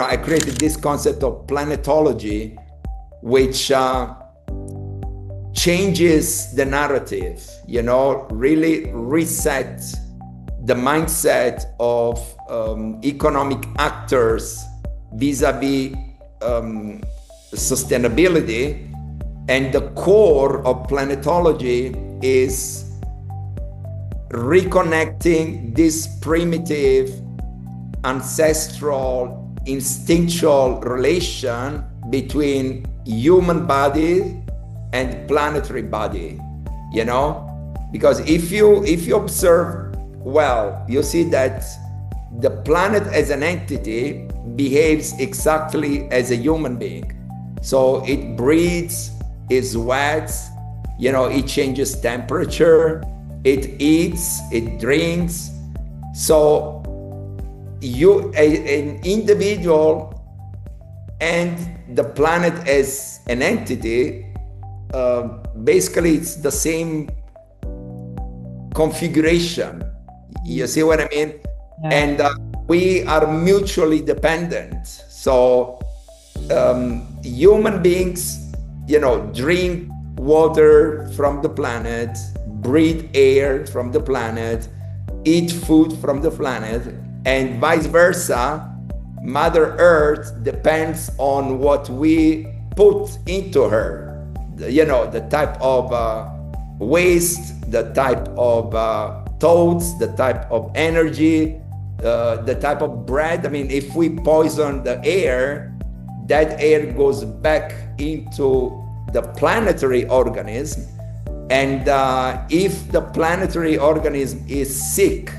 I created this concept of planetology, which changes the narrative, really reset the mindset of economic actors vis-a-vis sustainability. And the core of planetology is reconnecting this primitive, ancestral, instinctual relation between human body and planetary body, because if you observe well, you see that the planet as an entity behaves exactly as a human being. So it breathes, it sweats, it changes temperature, it eats, it drinks. So an individual and the planet as an entity, basically it's the same configuration. You see what I mean? Yeah. And we are mutually dependent. So human beings, drink water from the planet, breathe air from the planet, eat food from the planet, and vice versa. Mother Earth depends on what we put into her, the type of waste, the type of thoughts, the type of energy, the type of bread. I mean, if we poison the air, that air goes back into the planetary organism. And if the planetary organism is sick,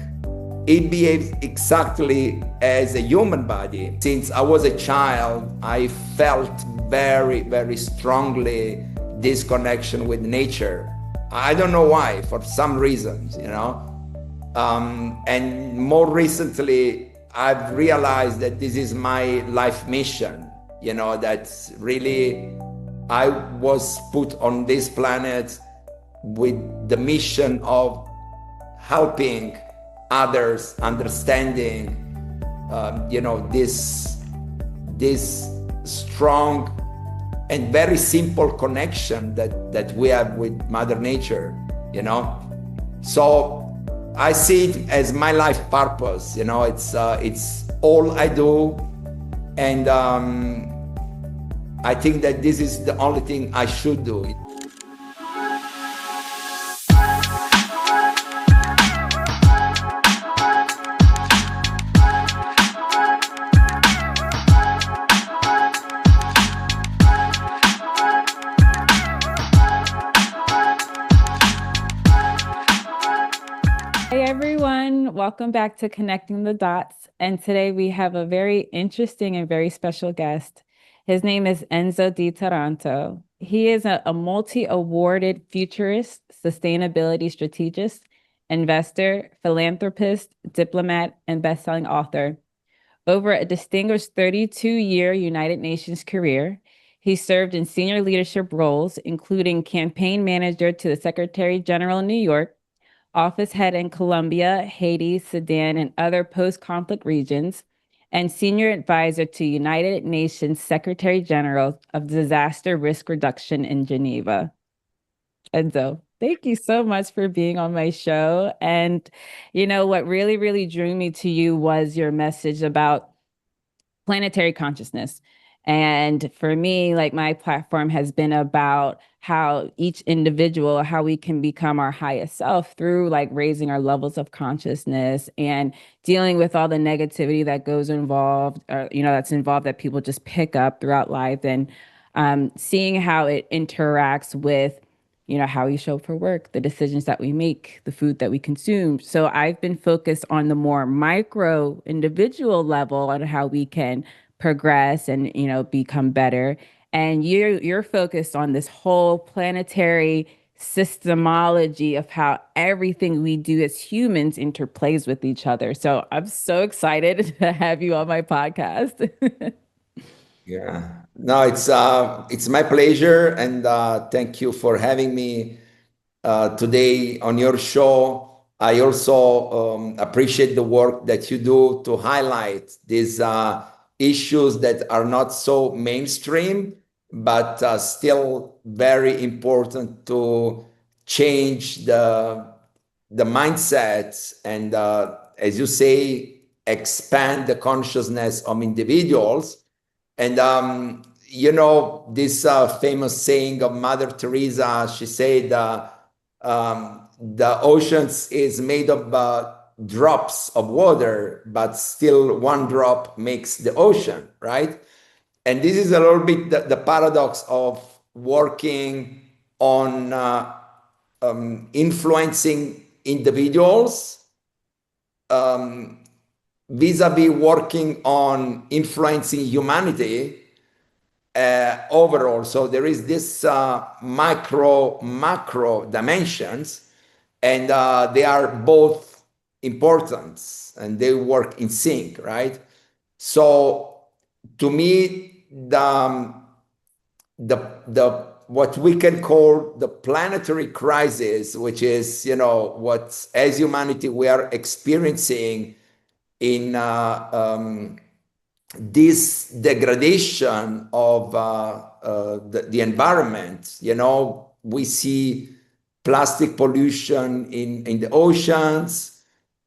it behaves exactly as a human body. Since I was a child, I felt very, very strongly this connection with nature. I don't know why, for some reasons, and more recently, I've realized that this is my life mission, that's really, I was put on this planet with the mission of helping others understanding, this strong and very simple connection that we have with Mother Nature, So I see it as my life purpose, it's all I do. And I think that this is the only thing I should do. Hey everyone, welcome back to Connecting the Dots. And today we have a very interesting and very special guest. His name is Enzo di Taranto. He is a multi-awarded futurist, sustainability strategist, investor, philanthropist, diplomat, and bestselling author. Over a distinguished 32-year United Nations career, he served in senior leadership roles, including campaign manager to the Secretary General in New York, office head in Colombia, Haiti, Sudan, and other post-conflict regions, and senior advisor to United Nations Secretary General of Disaster Risk Reduction in Geneva. Enzo, thank you so much for being on my show. And what really, really drew me to you was your message about planetary consciousness. And for me, my platform has been about how each individual, how we can become our highest self through raising our levels of consciousness and dealing with all the negativity that goes involved, or, that's involved that people just pick up throughout life, and seeing how it interacts with, how we show up for work, the decisions that we make, the food that we consume. So I've been focused on the more micro individual level on how we can progress and, become better. And you're focused on this whole planetary systemology of how everything we do as humans interplays with each other. So I'm so excited to have you on my podcast. Yeah, no, it's my pleasure, and thank you for having me today on your show. I also appreciate the work that you do to highlight these issues that are not so mainstream, but still very important to change the mindset and, as you say, expand the consciousness of individuals. And this famous saying of Mother Teresa, she said, the oceans is made of drops of water, but still one drop makes the ocean, right? And this is a little bit the paradox of working on influencing individuals vis-a-vis working on influencing humanity overall. So there is this macro dimensions, and they are both important and they work in sync, right? So to me, the what we can call the planetary crisis, which is what as humanity we are experiencing in this degradation of the environment. We see plastic pollution in the oceans.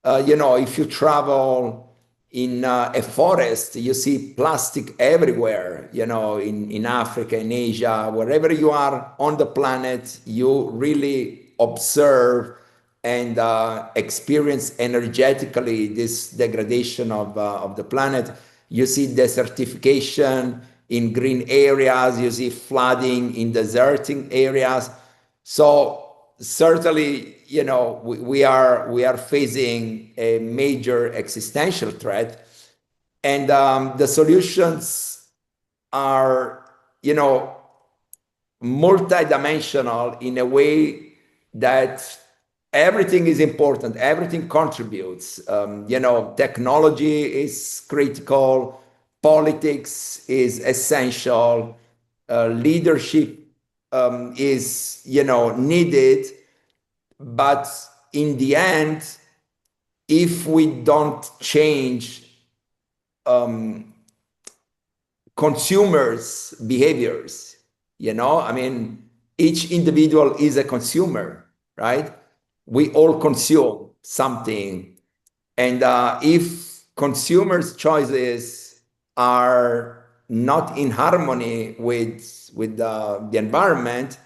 If you travel in a forest, you see plastic everywhere, in Africa, in Asia, wherever you are on the planet, you really observe and experience energetically this degradation of the planet. You see desertification in green areas, you see flooding in deserting areas. So certainly, we are facing a major existential threat, and the solutions are, multidimensional in a way that everything is important, everything contributes. Technology is critical, politics is essential, leadership is needed, but in the end, if we don't change consumers' behaviors, each individual is a consumer, right? We all consume something, and if consumers' choices are not in harmony with the environment,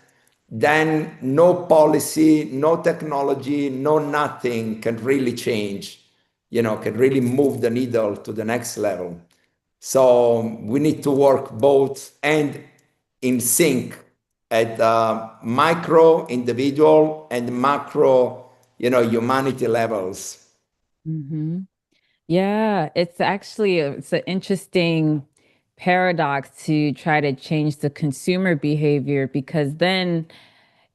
then no policy, no technology, no nothing can really change, can really move the needle to the next level. So we need to work both and in sync at micro, individual, and macro, humanity levels. Mm-hmm. Yeah, it's an interesting paradox to try to change the consumer behavior, because then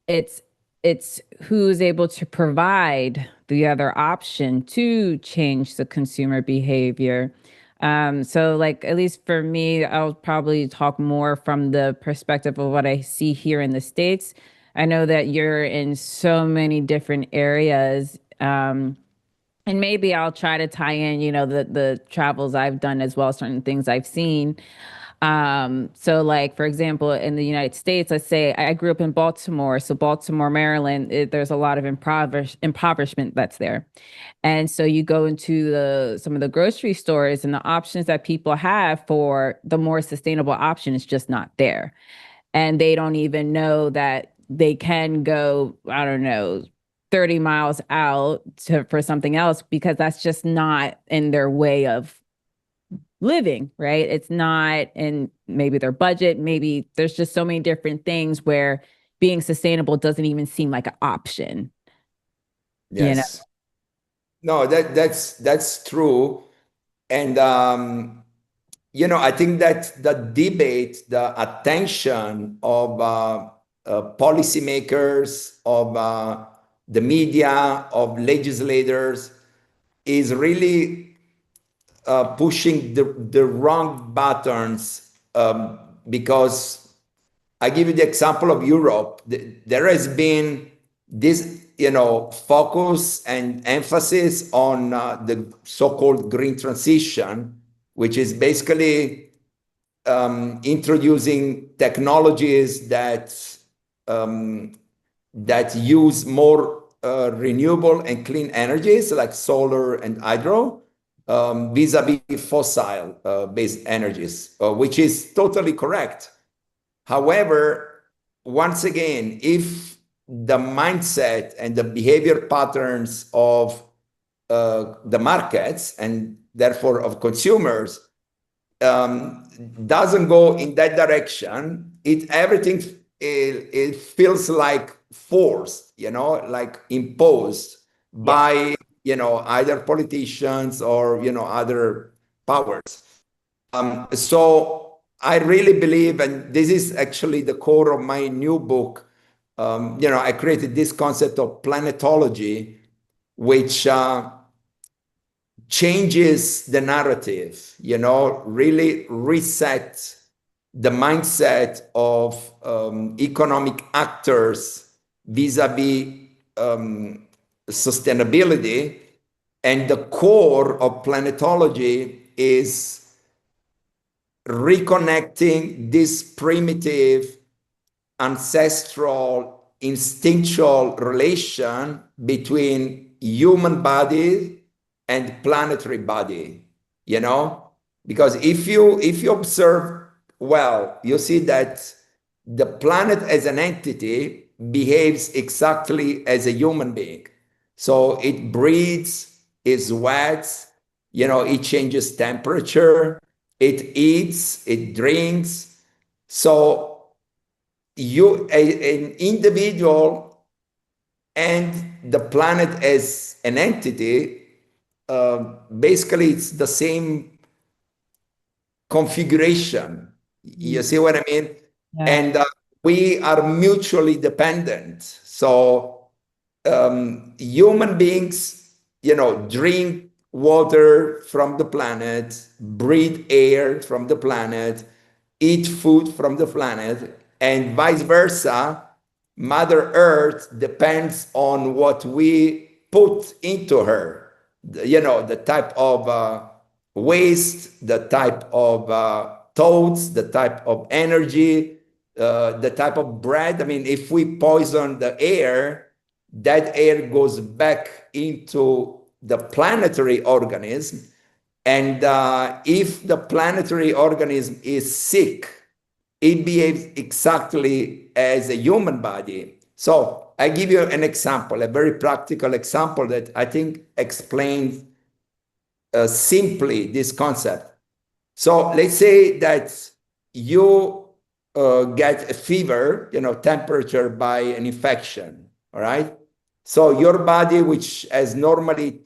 it's it's who's able to provide the other option to change the consumer behavior. So like at least for me, I'll probably talk more from the perspective of what I see here in the States. I know that you're in so many different areas. And maybe I'll try to tie in, the travels I've done as well, certain things I've seen. So like, for example, in the United States, let's say I grew up in Baltimore. So Baltimore, Maryland, there's a lot of impoverishment that's there. And so you go into some of the grocery stores, and the options that people have for the more sustainable option is just not there. And they don't even know that they can go, I don't know, 30 miles out for something else, because that's just not in their way of living, right? It's not in maybe their budget. Maybe there's just so many different things where being sustainable doesn't even seem like an option. Yes. No, that's true. And I think that the debate, the attention of policymakers, of the media, of legislators is really pushing the wrong buttons, because I give you the example of Europe. There has been this, focus and emphasis on the so-called green transition, which is basically introducing technologies that use more renewable and clean energies like solar and hydro, vis-a-vis fossil-based energies, which is totally correct. However, once again, if the mindset and the behavior patterns of the markets and therefore of consumers doesn't go in that direction, everything it feels like forced, like imposed by either politicians or other powers. So I really believe, and this is actually the core of my new book. I created this concept of planetology, which changes the narrative, really resets the mindset of economic actors vis-a-vis sustainability. And the core of planetology is reconnecting this primitive, ancestral, instinctual relation between human body and planetary body, because if you observe well, you see that the planet as an entity behaves exactly as a human being. So it breathes, it sweats, it changes temperature, it eats, it drinks. So an individual and the planet as an entity, basically it's the same configuration. You see what I mean? Yeah. And we are mutually dependent. So human beings, drink water from the planet, breathe air from the planet, eat food from the planet, and vice versa. Mother Earth depends on what we put into her, the type of waste, the type of thoughts, the type of energy, the type of bread. I mean, if we poison the air, that air goes back into the planetary organism. And if the planetary organism is sick, it behaves exactly as a human body. So I give you an example, a very practical example that I think explains simply this concept. So let's say that you get a fever, temperature by an infection, all right? So your body, which has normally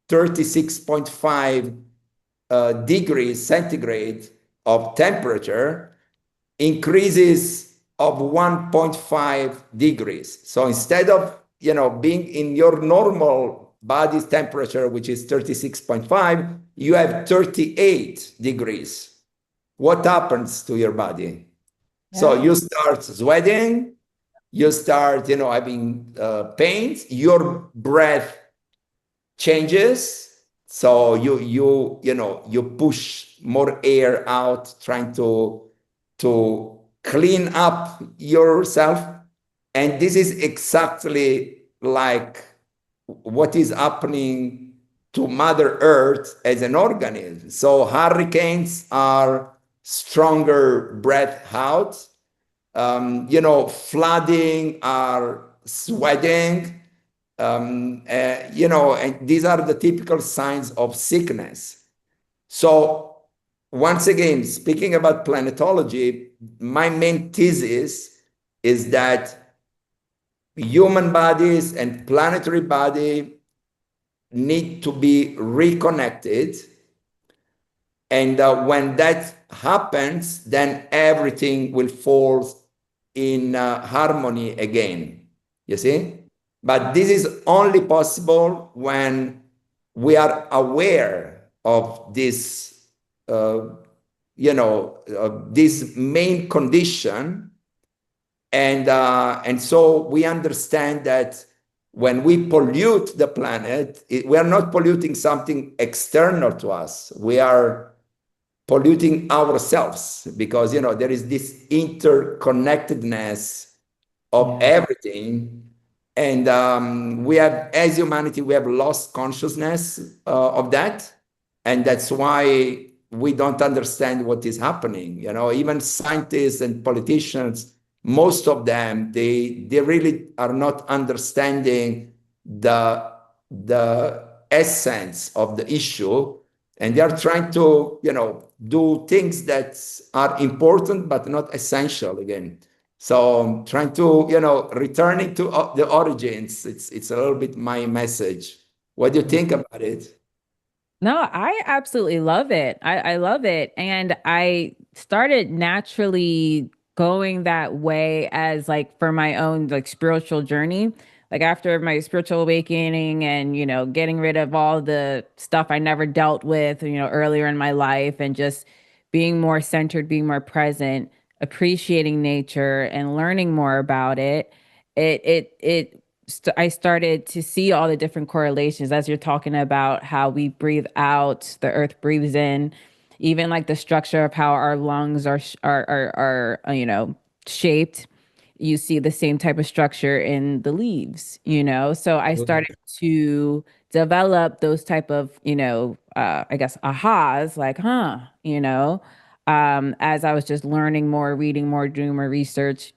36.5 degrees centigrade of temperature, increases of 1.5 degrees. So instead of being in your normal body's temperature, which is 36.5, you have 38 degrees. What happens to your body? Yeah. So you start sweating, you start having pains, your breath changes. So you push more air out, trying to clean up yourself. And this is exactly like what is happening to Mother Earth as an organism. So hurricanes are stronger breath out. Flooding are sweating. And these are the typical signs of sickness. So once again, speaking about planetology, my main thesis is that human bodies and planetary body need to be reconnected. And when that happens, then everything will fall in harmony again, you see? But this is only possible when we are aware of this, this main condition. And so we understand that when we pollute the planet, we are not polluting something external to us. We are polluting ourselves, because there is this interconnectedness of everything. And we have, as humanity, we have lost consciousness of that. And that's why we don't understand what is happening. Even scientists and politicians, most of them, they really are not understanding the essence of the issue. And they are trying to, do things that are important, but not essential again. So trying to, returning to the origins, it's a little bit my message. What do you think about it? No, I absolutely love it. I love it. And I started naturally going that way as like for my own like spiritual journey. Like after my spiritual awakening and, getting rid of all the stuff I never dealt with, earlier in my life and just being more centered, being more present, appreciating nature and learning more about it. I started to see all the different correlations as you're talking about how we breathe out, the earth breathes in, even like the structure of how our lungs are shaped. You see the same type of structure in the leaves. So I started to develop those type of, I guess ahas, like, as I was just learning more, reading more, doing more research,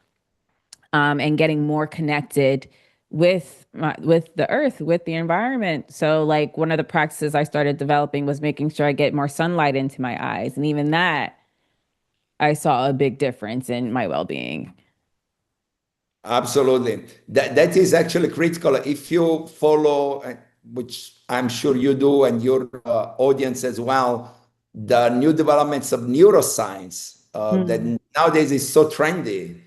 and getting more connected with the earth, with the environment. So like one of the practices I started developing was making sure I get more sunlight into my eyes, and even that I saw a big difference in my well-being. Absolutely. That is actually critical. If you follow, which I'm sure you do, and your audience as well, the new developments of neuroscience that Mm-hmm. nowadays is so trendy.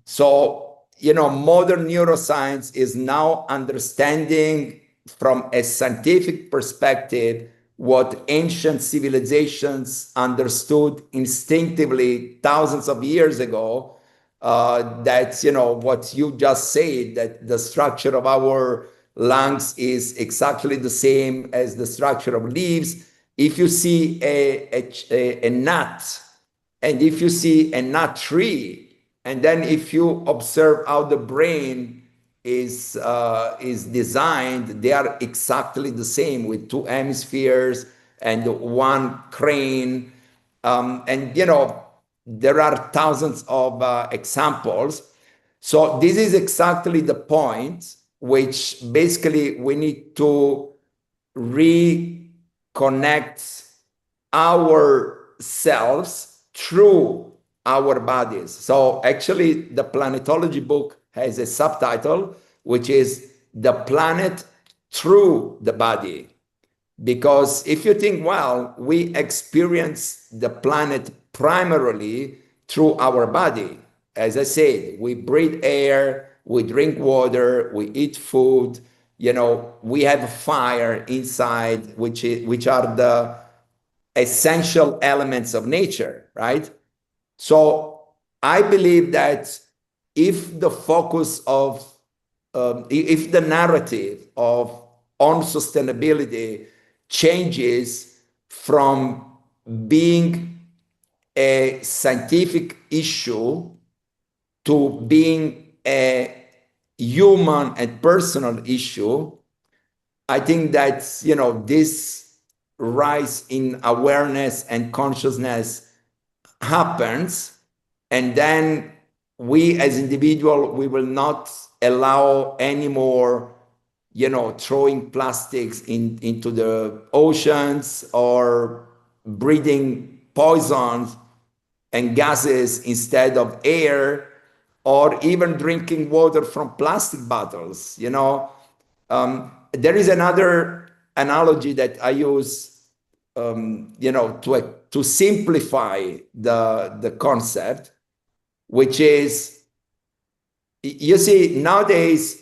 So, modern neuroscience is now understanding from a scientific perspective what ancient civilizations understood instinctively thousands of years ago. That, what you just said, that the structure of our lungs is exactly the same as the structure of leaves. If you see a nut, and if you see a nut tree, and then if you observe how the brain is designed, they are exactly the same with two hemispheres and one crane. And there are thousands of examples. So this is exactly the point, which basically we need to reconnect ourselves through our bodies. So actually, the Planetology book has a subtitle, which is The Planet Through the Body. Because if you think, well, we experience the planet primarily through our body. As I said, we breathe air, we drink water, we eat food, we have fire inside, which are the essential elements of nature, right? So I believe that if the focus of, if the narrative of on sustainability changes from being a scientific issue to being a human and personal issue, I think that this rise in awareness and consciousness happens, and then we as individual, we will not allow anymore throwing plastics into the oceans or breathing poisons and gases instead of air, or even drinking water from plastic bottles. There is another analogy that I use, to simplify the concept, which is, you see, nowadays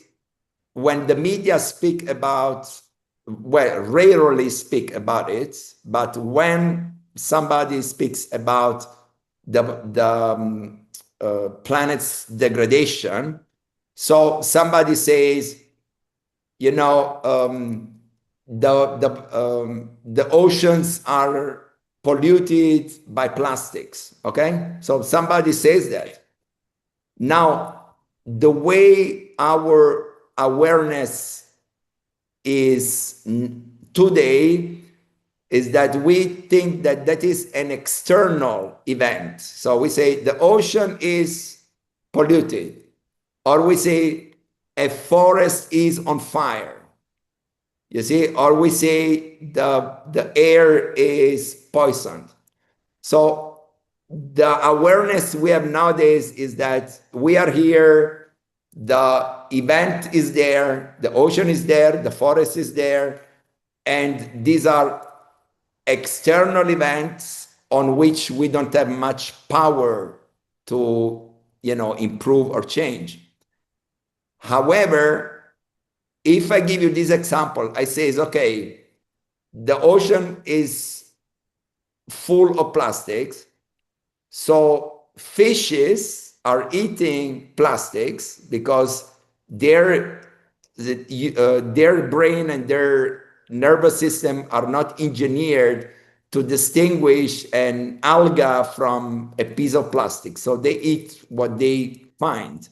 when the media speak about, well, rarely speak about it, but when somebody speaks about the planet's degradation, so somebody says, you know, the oceans are polluted by plastics. Okay, so somebody says that. Now, the way our awareness is today is that we think that that is an external event. So we say the ocean is polluted, or we say a forest is on fire. You see, or we say the air is poisoned. So the awareness we have nowadays is that we are here, the event is there, the ocean is there, the forest is there, and these are external events on which we don't have much power to, improve or change. However, if I give you this example, I say, okay, the ocean is full of plastics, so fishes are eating plastics because their brain and their nervous system are not engineered to distinguish an alga from a piece of plastic. So they eat what they find.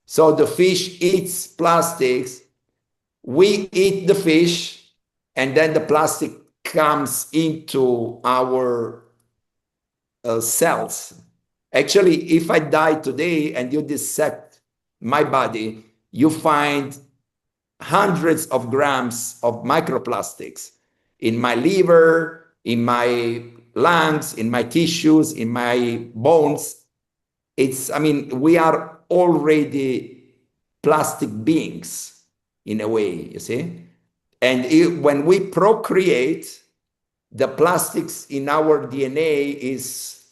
So the fish eats plastics, we eat the fish, and then the plastic comes into our cells. Actually, if I die today and you dissect my body, you find hundreds of grams of microplastics in my liver, in my lungs, in my tissues, in my bones. We are already plastic beings in a way, you see? And when we procreate, the plastics in our DNA is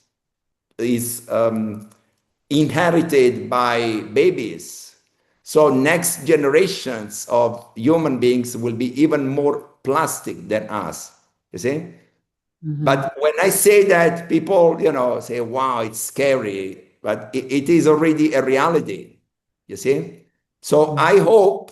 inherited by babies. So next generations of human beings will be even more plastic than us, you see? But when I say that, people, say, wow, it's scary, but it is already a reality, you see? So I hope,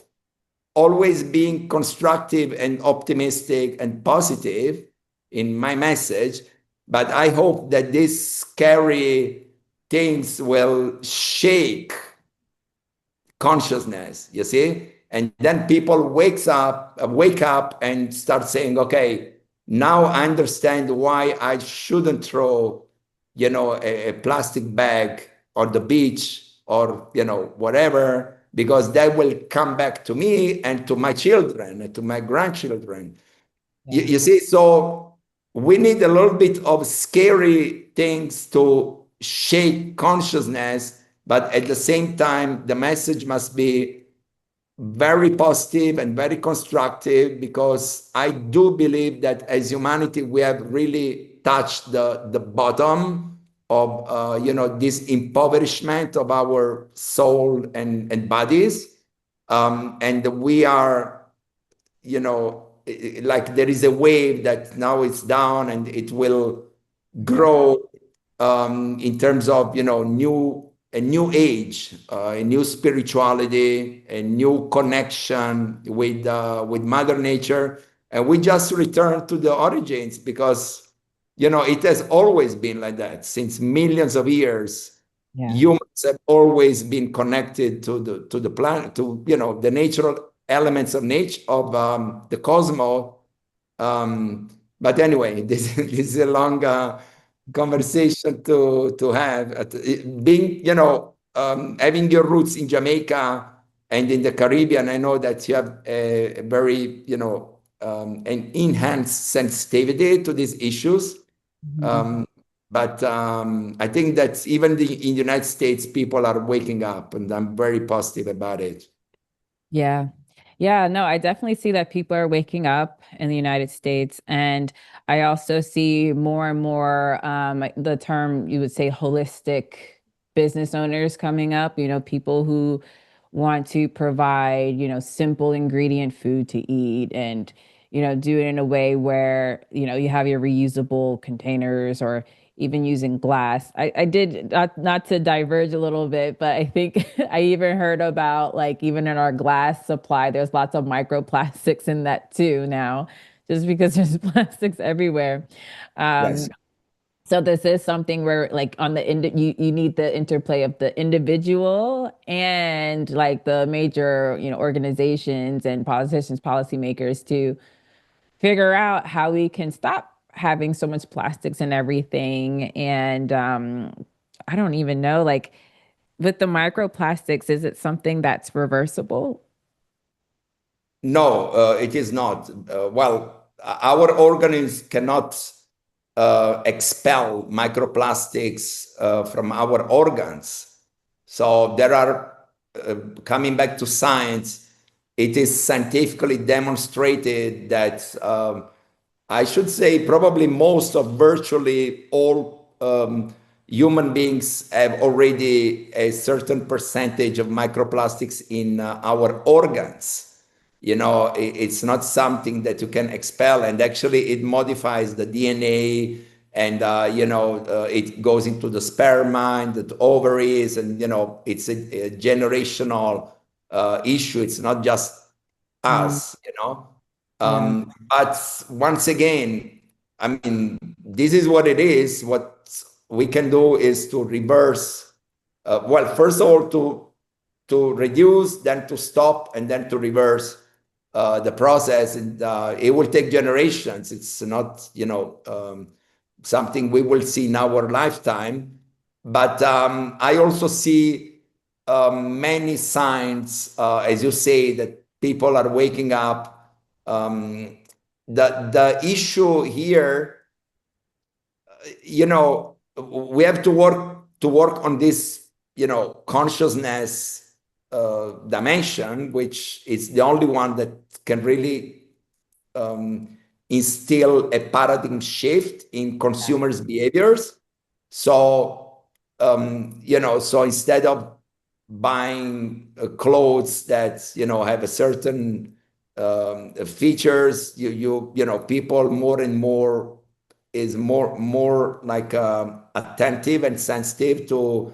always being constructive and optimistic and positive in my message, but I hope that these scary things will shake consciousness, you see? And then people wake up and start saying, okay, now I understand why I shouldn't throw, a plastic bag on the beach or, whatever, because that will come back to me and to my children and to my grandchildren. You see, so we need a little bit of scary things to shake consciousness, but at the same time, the message must be very positive and very constructive, because I do believe that as humanity, we have really touched the bottom of this impoverishment of our soul and bodies. And we are, like there is a wave that now it's down and it will grow in terms of a new age, a new spirituality, a new connection with Mother Nature, and we just return to the origins, because it has always been like that since millions of years. Yeah. Humans have always been connected to the planet, to the natural elements of nature, of the cosmos. But anyway, this is a long conversation to have. Being, having your roots in Jamaica and in the Caribbean, I know that you have a very, an enhanced sensitivity to these issues. But I think that even in the United States, people are waking up, and I'm very positive about it. Yeah. Yeah, no, I definitely see that people are waking up in the United States. And I also see more and more the term you would say holistic business owners coming up, people who want to provide, simple ingredient food to eat and, do it in a way where, you have your reusable containers or even using glass. I did not to diverge a little bit, but I think I even heard about like even in our glass supply, there's lots of microplastics in that too now. just because there's plastics everywhere. Yes. Um, so this is something where like on the end you need the interplay of the individual and like the major, organizations and politicians, policymakers to figure out how we can stop having so much plastics and everything. And I don't even know, like with the microplastics, is it something that's reversible? No, it is not. Well, our organisms cannot expel microplastics from our organs. So there are, coming back to science, it is scientifically demonstrated that I should say probably most of virtually all human beings have already a certain percentage of microplastics in our organs. It's not something that you can expel, and actually it modifies the DNA, and it goes into the sperma and the ovaries, and it's a generational issue. It's not just Mm, us. yeah. But once again, I mean, this is what it is. What we can do is to reverse. Well, first of all, to reduce, then to stop, and then to reverse the process. And it will take generations. It's not, something we will see in our lifetime. But I also see many signs, as you say, that people are waking up. The issue here, we have to work on this, consciousness dimension, which is the only one that can really instill a paradigm shift in consumers' behaviors. So, so instead of buying clothes that have a certain features, people more and more is more like attentive and sensitive to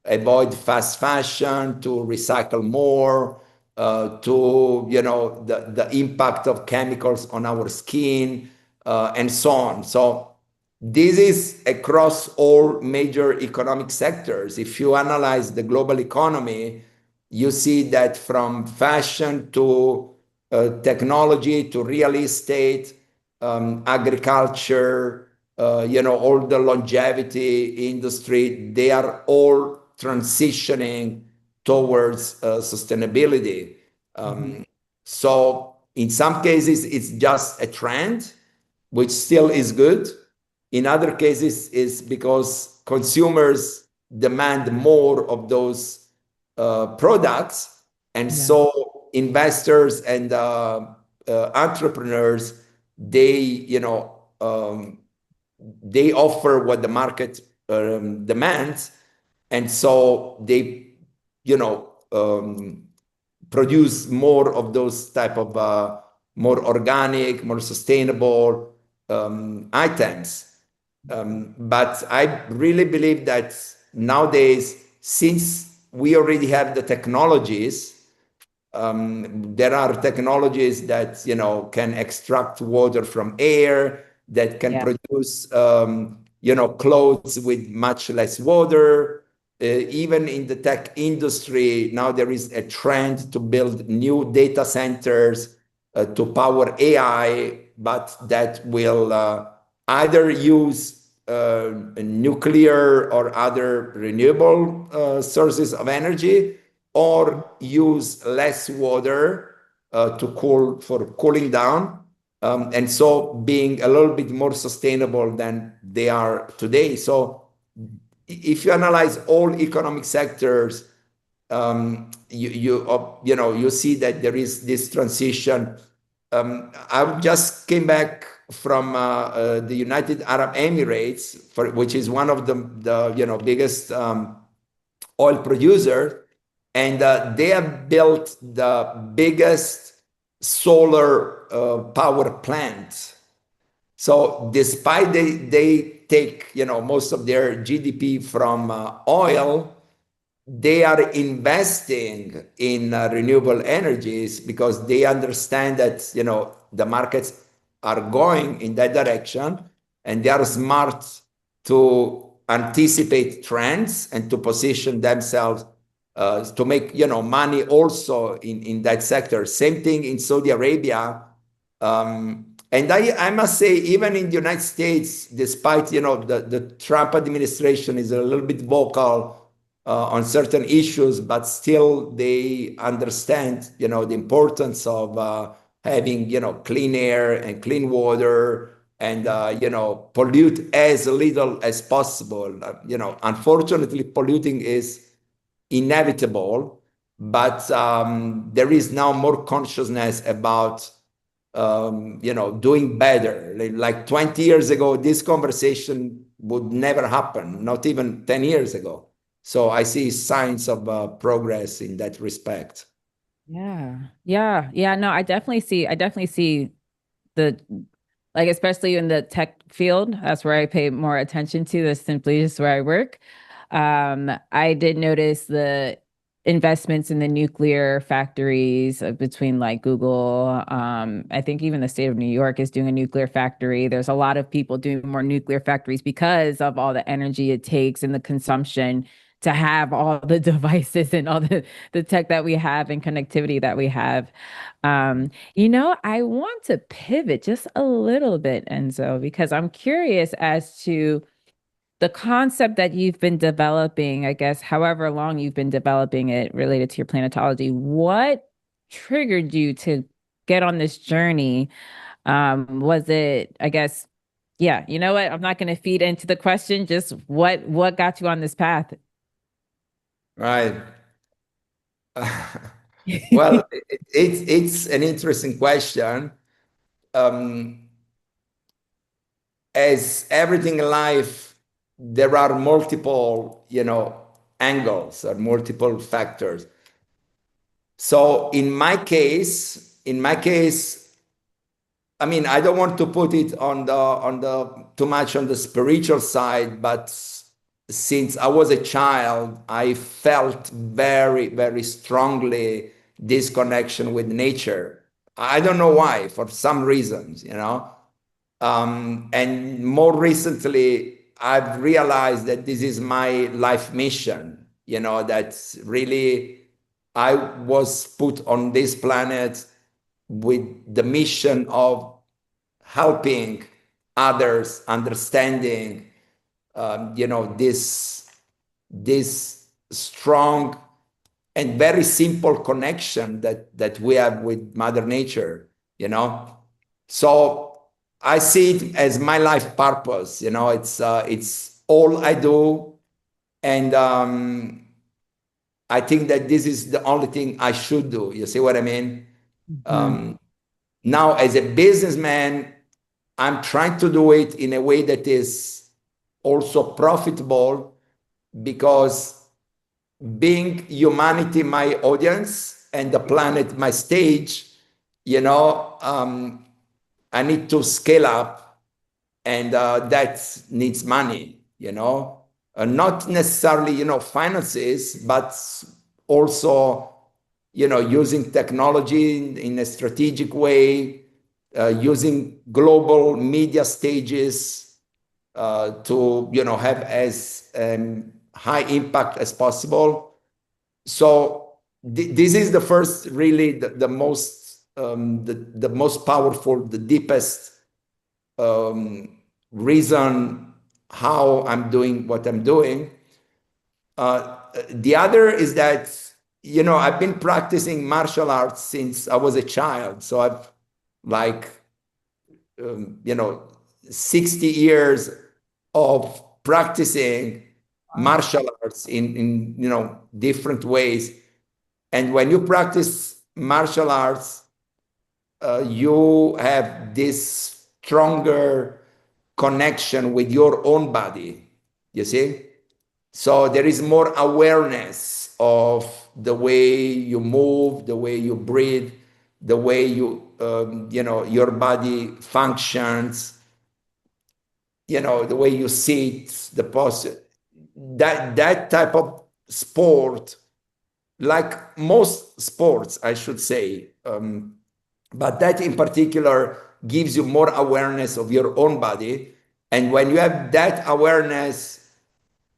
avoid fast fashion, to recycle more, to the impact of chemicals on our skin, and so on. So this is across all major economic sectors. If you analyze the global economy, you see that from fashion to technology to real estate, agriculture, all the longevity industry, they are all transitioning towards sustainability. Mhm. So in some cases, it's just a trend, which still is good. In other cases, it's because consumers demand more of those products, and Yeah. so investors and entrepreneurs, they offer what the market demands, and so they you know produce more of those type of more organic, more sustainable items. But I really believe that nowadays, since we already have the technologies, there are technologies that can extract water from air, that can Yeah. produce clothes with much less water. Even in the tech industry, now there is a trend to build new data centers to power AI, but that will either use nuclear or other renewable sources of energy, or use less water to cool for cooling down, and so being a little bit more sustainable than they are today. So if you analyze all economic sectors, you see that there is this transition. I just came back from the United Arab Emirates, which is one of the biggest oil producer, and they have built the biggest solar power plant. So despite they take most of their GDP from oil, they are investing in renewable energies because they understand that the markets are going in that direction, and they are smart to anticipate trends and to position themselves to make money also in that sector. Same thing in Saudi Arabia. And I must say, even in the United States, despite the Trump administration is a little bit vocal on certain issues, but still they understand the importance of having clean air and clean water, and pollute as little as possible. Unfortunately, polluting is inevitable, but there is now more consciousness about doing better. Like 20 years ago, this conversation would never happen, not even 10 years ago. So I see signs of progress in that respect. Yeah. No, I definitely see the, like, especially in the tech field, that's where I pay more attention to. That's simply just where I work. I did notice the investments in the nuclear factories between like Google. I think even the state of New York is doing a nuclear factory. There's a lot of people doing more nuclear factories because of all the energy it takes and the consumption to have all the devices and all the tech that we have and connectivity that we have. I want to pivot just a little bit, Enzo, because I'm curious as to the concept that you've been developing, I guess, however long you've been developing it related to your planetology. What triggered you to get on this journey? Was it, I guess, yeah, you know what? I'm not going to feed into the question. Just what got you on this path? Right. Well, it's an interesting question. Um, as everything in life, there are multiple, angles or multiple factors. So in my case, I mean, I don't want to put it on the too much on the spiritual side, but since I was a child, I felt very, very strongly this connection with nature. I don't know why, for some reasons. And more recently, I've realized that this is my life mission, that's really, I was put on this planet with the mission of helping others understanding, this strong and very simple connection that we have with Mother Nature. So I see it as my life purpose. It's all I do, and I think that this is the only thing I should do. You see what I mean? Mhm. Now, as a businessman, I'm trying to do it in a way that is also profitable, because being humanity my audience and the planet my stage, I need to scale up, and that needs money. Not necessarily, finances, but also, using technology in a strategic way, using global media stages to, have as high impact as possible. So this is the first, really, the most powerful, the deepest reason how I'm doing what I'm doing. The other is that, I've been practicing martial arts since I was a child. So I've, like, 60 years of practicing Wow. martial arts in different ways. And when you practice martial arts, you have this stronger connection with your own body, you see? So there is more awareness of the way you move, the way you breathe, the way your body functions, the way you sit, the posture. That type of sport, like most sports, I should say, but that in particular gives you more awareness of your own body. And when you have that awareness,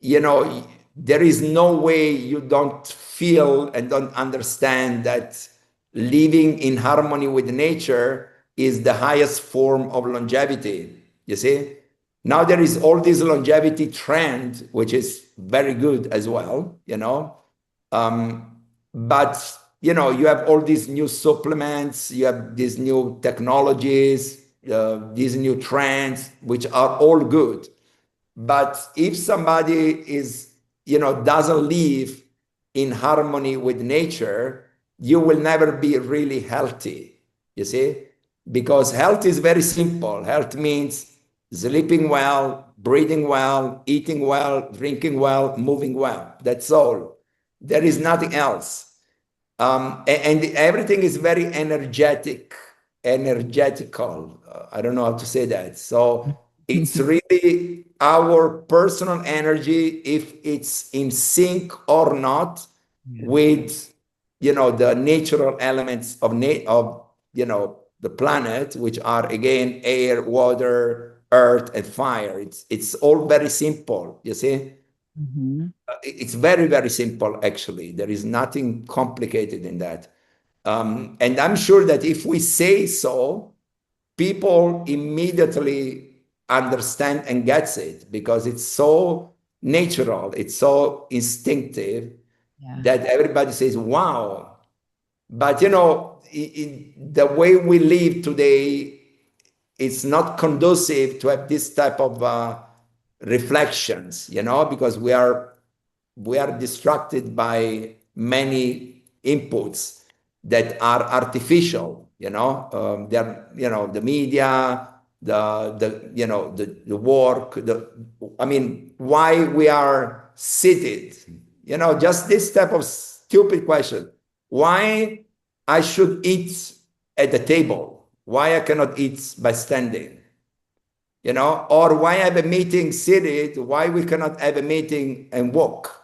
there is no way you don't feel and don't understand that living in harmony with nature is the highest form of longevity. You see? Now there is all this longevity trend, which is very good as well, but you have all these new supplements, you have these new technologies, these new trends, which are all good. But if somebody doesn't live in harmony with nature, you will never be really healthy, you see? Because health is very simple. Health means sleeping well, breathing well, eating well, drinking well, moving well. That's all. There is nothing else. And everything is very energetical. I don't know how to say that. So it's really our personal energy, if it's in sync or not with, the natural elements of the planet, which are again air, water, earth, and fire. It's all very simple. You see. Mhm. It's very, very simple, actually. There is nothing complicated in that. And I'm sure that if we say so, people immediately understand and gets it because it's so natural, it's so instinctive Yeah. that everybody says, wow. But the way we live today, it's not conducive to have this type of reflections, because we are distracted by many inputs that are artificial. They're the media, the work. I mean, why we are seated? Just this type of stupid question. Why I should eat at the table? Why I cannot eat by standing? Or why have a meeting seated? Why we cannot have a meeting and walk?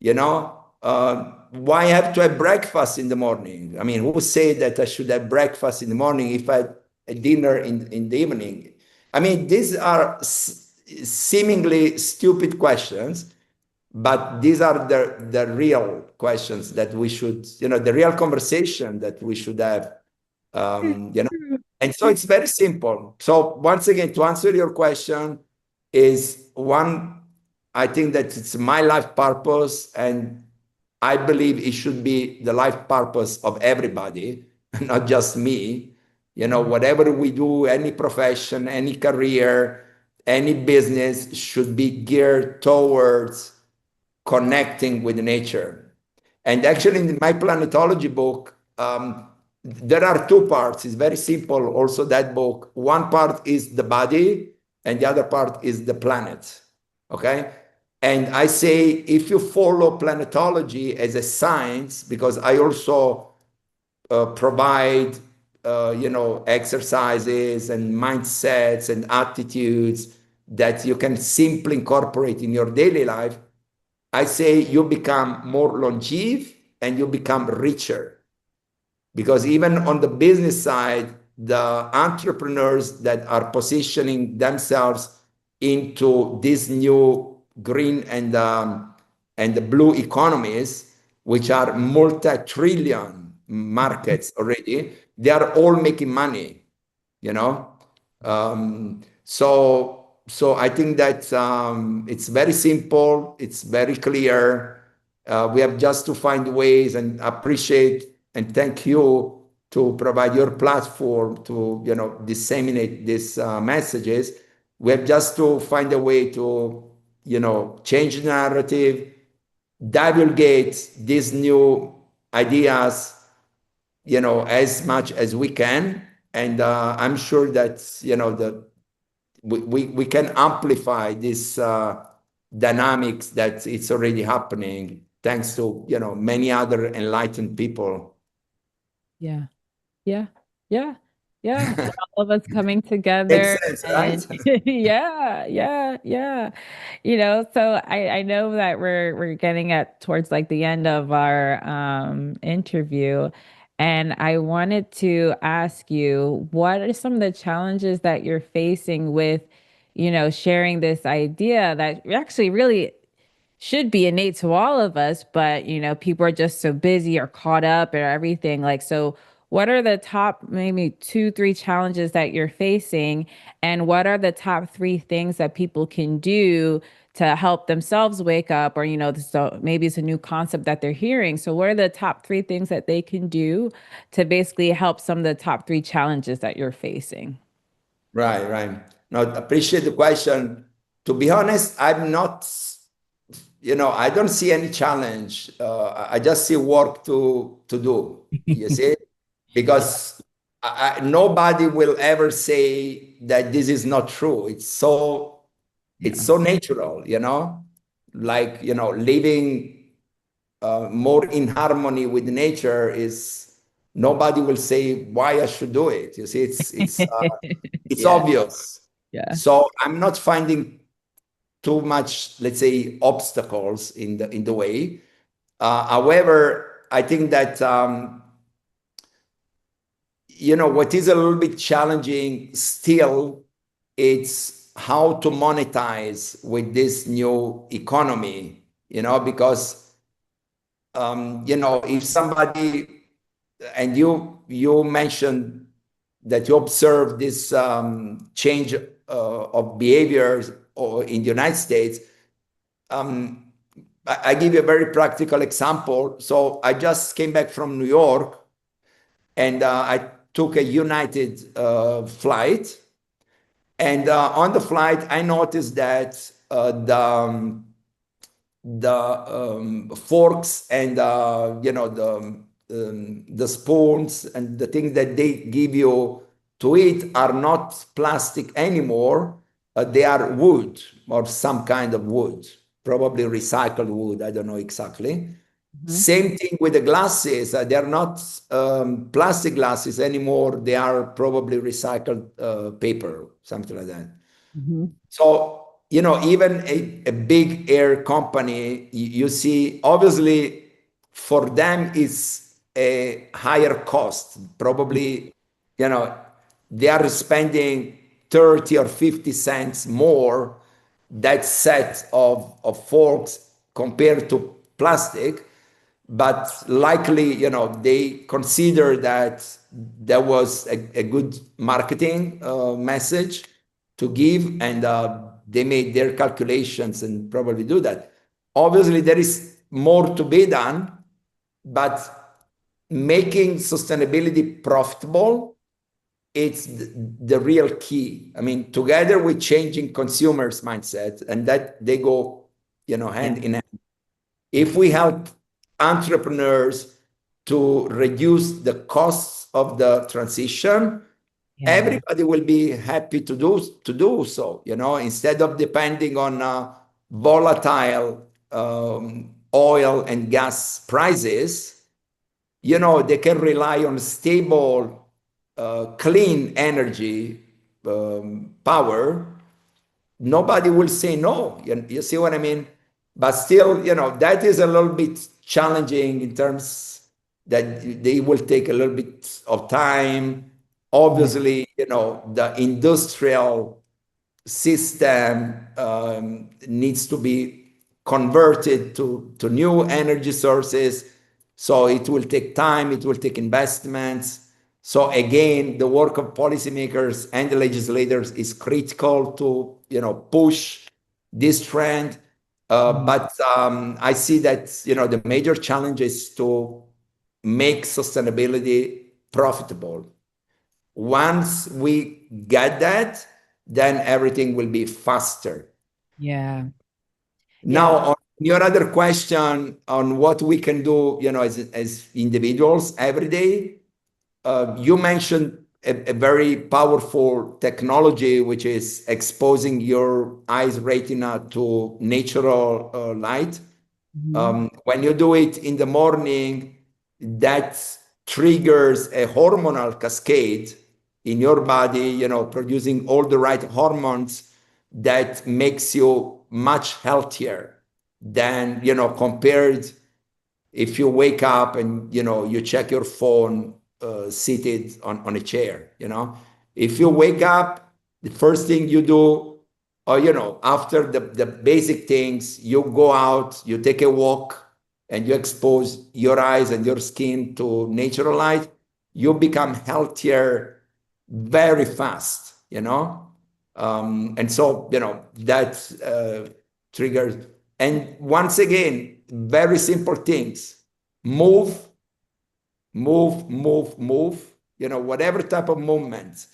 Why have to have breakfast in the morning? I mean, who say that I should have breakfast in the morning if I had a dinner in the evening? I mean, these are seemingly stupid questions, but these are the real questions that we should, the real conversation that we should have. And so it's very simple. So once again, to answer your question, is one, I think that it's my life purpose, and I believe it should be the life purpose of everybody, not just me. Whatever we do, any profession, any career, any business should be geared towards connecting with nature. And actually, in my planetology book, there are two parts. It's very simple. Also, that book, one part is the body, and the other part is the planet. Okay. And I say, if you follow planetology as a science, because I also provide, exercises and mindsets and attitudes that you can simply incorporate in your daily life, I say you become more longeve and you become richer. Because even on the business side, the entrepreneurs that are positioning themselves into these new green and the blue economies, which are multi-trillion markets already, they are all making money, you know. So I think that it's very simple, it's very clear. We have just to find ways, and appreciate and thank you to provide your platform to disseminate these messages. We have just to find a way to change the narrative, divulgate these new ideas as much as we can. And I'm sure that we can amplify this dynamics that it's already happening thanks to many other enlightened people. Yeah. Yeah. Yeah. Yeah. And all of us coming Makes together sense, and right? yeah, yeah, yeah. So I know that we're getting at towards like the end of our interview. And I wanted to ask you, what are some of the challenges that you're facing with, sharing this idea that actually really should be innate to all of us, but people are just so busy or caught up or everything. Like, so what are the top maybe two, three challenges that you're facing? And what are the top three things that people can do to help themselves wake up? Or, so maybe it's a new concept that they're hearing. So what are the top three things that they can do to basically help some of the top three challenges that you're facing? Right, right. No, appreciate the question. To be honest, I'm not, I don't see any challenge. I just see work to do. You see, because nobody will ever say that this is not true. It's Yeah. so natural, like living more in harmony with nature is. Nobody will say why I should do it. You see, it's Yeah. obvious. Yeah. So I'm not finding too much, let's say, obstacles in the way. However, I think that what is a little bit challenging still, it's how to monetize with this new economy. Because if somebody, and you mentioned that you observe this change of behaviors in the United States. um, I give you a very practical example. So I just came back from New York, and I took a United flight. And on the flight, I noticed that the forks and the spoons and the things that they give you to eat are not plastic anymore. They are wood, or some kind of wood, probably recycled wood. I don't know exactly. Mhm. Same thing with the glasses. They are not plastic glasses anymore. They are probably recycled paper, something like that. Mhm. So, even a big air company, you see, obviously for them is a higher cost. Probably, you know, they are spending 30 or 50 cents more that set of forks compared to plastic. But likely, they consider that there was a good marketing message to give, and they made their calculations and probably do that. Obviously, there is more to be done, but making sustainability profitable, it's the real key. I mean, together with changing consumers' mindset, and that they go, Yeah. hand in hand. If we help entrepreneurs to reduce the costs of the transition, Yeah. everybody will be happy to do so. Instead of depending on volatile oil and gas prices, they can rely on stable, clean energy power. Nobody will say no. You see what I mean? But still, that is a little bit challenging in terms that they will take a little bit of time. Yeah. Obviously, the industrial system needs to be converted to new energy sources. So it will take time, it will take investments. So again, the work of policymakers and the legislators is critical to push this trend. But I see that the major challenge is to make sustainability profitable. Once we get that, then everything will be faster. Yeah. Now, Yeah. on your other question on what we can do, as individuals every day, you mentioned a very powerful technology, which is exposing your eyes retina to natural light. Mhm. When you do it in the morning, that triggers a hormonal cascade in your body, producing all the right hormones that makes you much healthier than, compared if you wake up and, you check your phone seated on a chair, if you wake up, the first thing you do, or, after the basic things, you go out, you take a walk, and you expose your eyes and your skin to natural light, you become healthier very fast, and so, that triggers. And once again, very simple things. Move, move, move, move, whatever type of movement.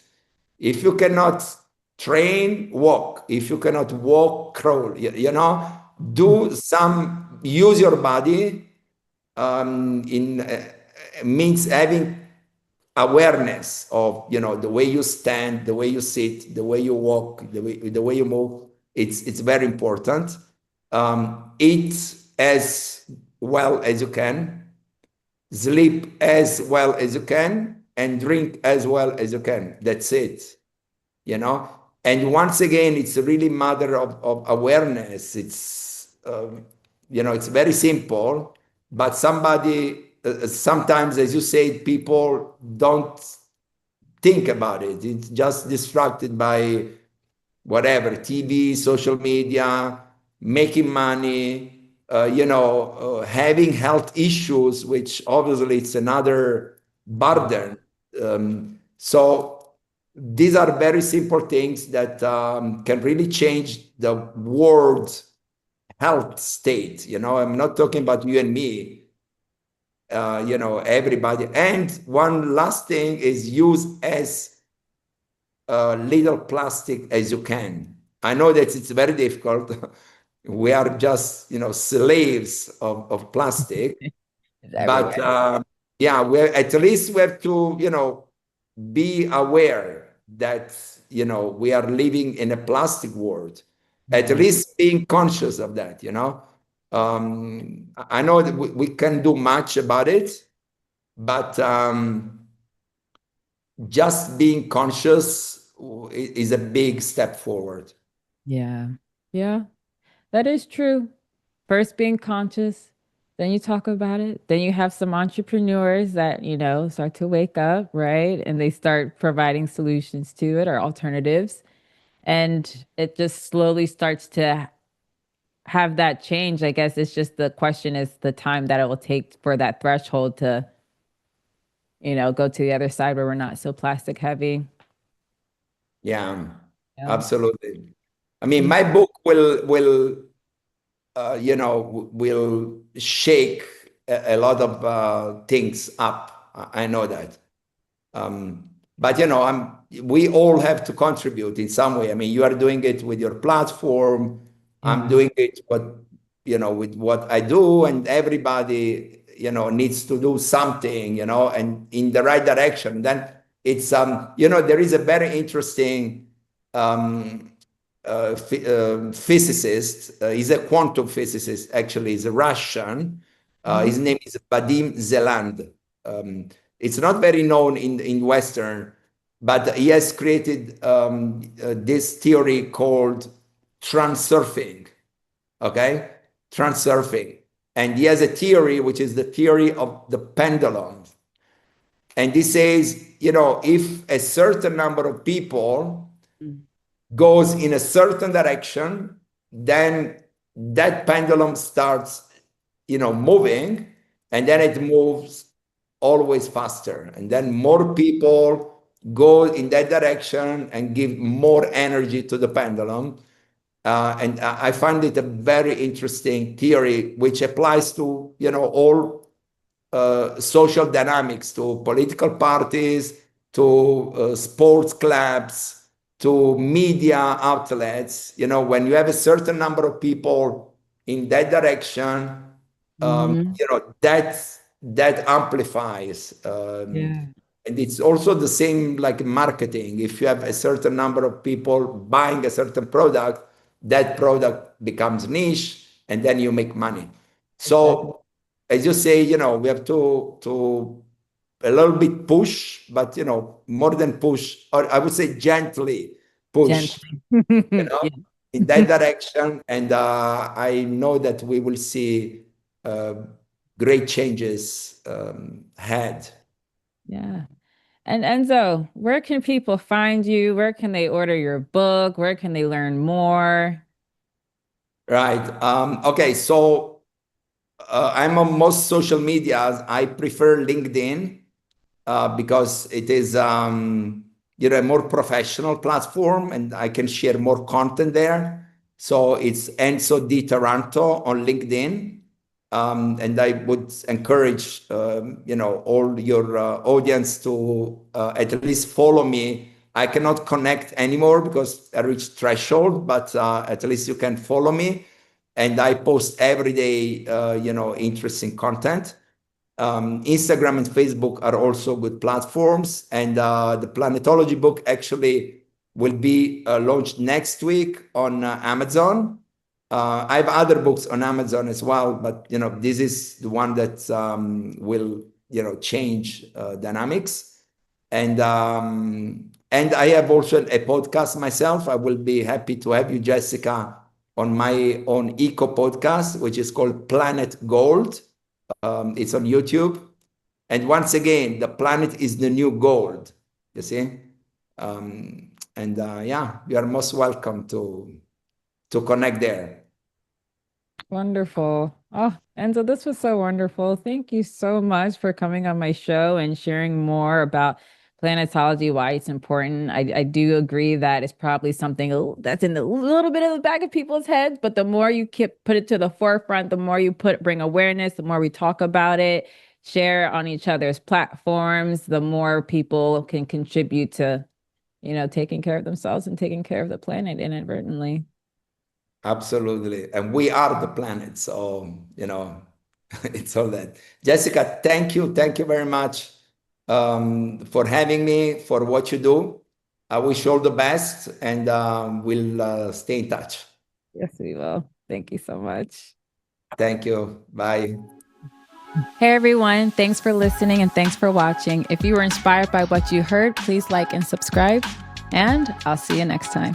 If you cannot train, walk. If you cannot walk, crawl, do some, use your body in means having awareness of, the way you stand, the way you sit, the way you walk, the way you move. It's very important. Eat as well as you can, sleep as well as you can, and drink as well as you can. That's it. And once again, it's a really matter of awareness. It's it's very simple, but sometimes, as you say, people don't think about it. It's just distracted by whatever, TV, social media, making money, having health issues, which obviously it's another burden. So these are very simple things that can really change the world health state. I'm not talking about you and me, everybody. And one last thing is use as little plastic as you can. I know that it's very difficult. We are just, slaves of plastic. It's But everywhere. yeah, at least we have to, be aware that, we are living in a plastic world. At Yeah. least being conscious of that, I know that we can do much about it, but just being conscious is a big step forward. Yeah. Yeah. That is true. First being conscious, then you talk about it. Then you have some entrepreneurs that, start to wake up, right? And they start providing solutions to it or alternatives. And it just slowly starts to have that change. I guess it's just the question is the time that it will take for that threshold to, go to the other side where we're not so plastic heavy. Yeah, Yeah. absolutely. I mean, Yeah. my book will shake a lot of things up. I know that. But we all have to contribute in some way. I mean, you are doing it with your platform. I'm Yeah. doing it with what I do, and everybody, needs to do something, and in the right direction. Then it's there is a very interesting um, physicist. He's a quantum physicist, actually. He's a Russian. Mhm. His name is Vadim Zeland. Um, it's not very known in Western, but he has created this theory called transurfing. Okay, transurfing, and he has a theory which is the theory of the pendulum. And he says, if a certain number of people Mm. goes in a certain direction, then that pendulum starts, moving, and then it moves always faster. And then more people go in that direction and give more energy to the pendulum. And I find it a very interesting theory, which applies to, all social dynamics, to political parties, to sports clubs, to media outlets. When you have a certain number of people in that direction, Mhm. that amplifies. Yeah. And it's also the same like marketing. If you have a certain number of people buying a certain product, that product becomes niche, and then you make money. Exactly. So, as you say, we have to a little bit push, but more than push, or I would say gently push, Gently. you know, Yeah. in that direction. And I know that we will see uh, great changes had. Yeah. And Enzo, where can people find you? Where can they order your book? Where can they learn more? Right. Okay. So I'm on most social medias. I prefer LinkedIn because it is a more professional platform, and I can share more content there. So it's Enzo di Taranto on LinkedIn. And I would encourage all your audience to at least follow me. I cannot connect anymore because I reached threshold, but at least you can follow me, and I post every day interesting content. Instagram and Facebook are also good platforms, and the Planetology book actually will be launched next week on Amazon. I have other books on Amazon as well, but this is the one that will change dynamics. And I have also a podcast myself. I will be happy to have you, Jessica, on my own eco podcast, which is called Planet Gold. It's on YouTube. And once again, the planet is the new gold, you see? Yeah, you are most welcome to connect there. Wonderful. Oh, Enzo, this was so wonderful. Thank you so much for coming on my show and sharing more about planetology, why it's important. I do agree that it's probably something that's in a little bit of the back of people's heads, but the more you put it to the forefront, the more you bring awareness, the more we talk about it, share on each other's platforms, the more people can contribute to, taking care of themselves and taking care of the planet inadvertently. Absolutely. And we are the planet. So, it's all that. Jessica, thank you. Thank you very much for having me, for what you do. I wish you all the best, and we'll stay in touch. Yes, we will. Thank you so much. Thank you. Bye. Hey everyone, thanks for listening and thanks for watching. If you were inspired by what you heard, please like and subscribe, and I'll see you next time.